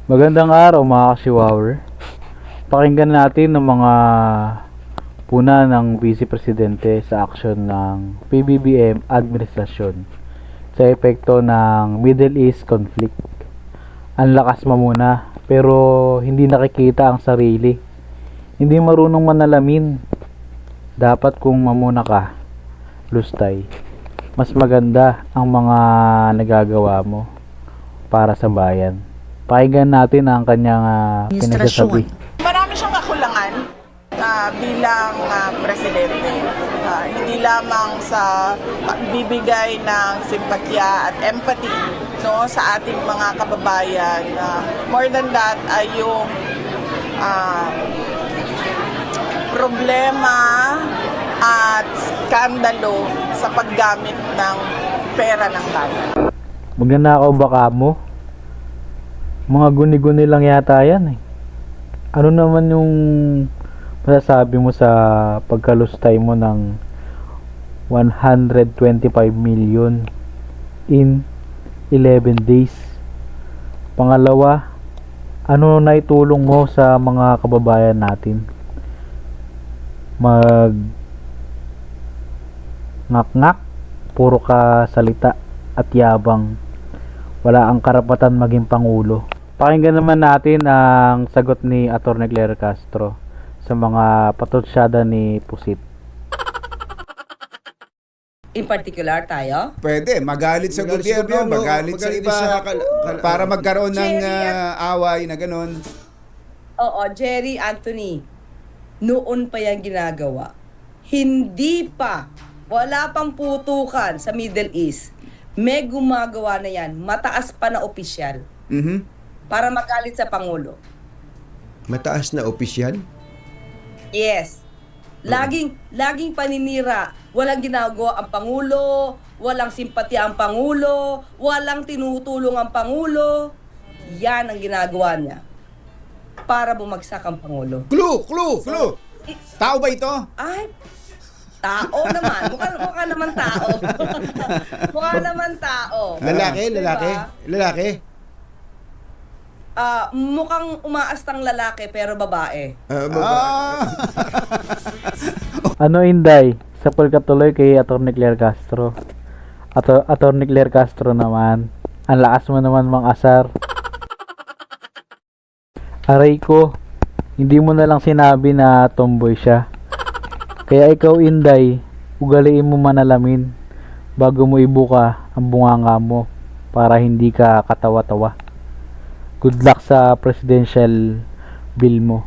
Magandang araw mga kasiwawer. Pakinggan natin ng mga puna ng Vice Presidente sa aksyon ng PBBM administrasyon sa epekto ng Middle East conflict. Ang lakas mamuna pero hindi nakikita ang sarili. Hindi marunong manalamin. Dapat kung mamuna ka, lustay, mas maganda ang mga nagagawa mo para sa bayan. Pakinggan natin ang kanyang pinagsasabi. Marami siyang kakulangan bilang presidente. Hindi lamang sa pagbibigay ng simpatya at empathy sa ating mga kababayan. More than that ay yung problema at skandalo sa paggamit ng pera ng bayan. Magnanakaw baka mo? Mga guni-guni lang yata yan eh. Ano naman yung masasabi mo sa pagkalustay mo ng 125 million in 11 days? Pangalawa, ano na itulong mo sa mga kababayan natin? Ngak-ngak, puro ka salita at yabang. Wala ang karapatan maging pangulo. Pakinggan naman natin ang sagot ni Atty. Claire Castro sa mga patutsada ni Pusit. In particular tayo? Pwede, magalit sa gobyerno, magalit sa iba, para magkaroon ng away na ganun. Oo, Jerry, Anthony, noon pa yan ginagawa. Hindi pa, wala pang putukan sa Middle East. May gumagawa na yan, mataas pa na opisyal. Para magalit sa Pangulo. Mataas na opisyal? Yes. Laging paninira. Walang ginagawa ang Pangulo, walang simpatya ang Pangulo, walang tinutulong ang Pangulo. Yan ang ginagawa niya para bumagsak ang Pangulo. Clue! Tao ba ito? Ay, tao naman. Mukha naman tao. Mukha naman tao. Lalaki? Diba? Mukhang umaastang lalaki pero babae. Ano Inday? Sa pagkatuloy kay Atty. Claire Castro. Atty. Claire Castro naman. Ang lakas mo naman mang asar. Aray ko, hindi mo na lang sinabi na tomboy siya. Kaya ikaw Inday, ugaliin mo manalamin bago mo ibuka ang bunganga mo para hindi ka katawa-tawa. Good luck sa presidential bill mo.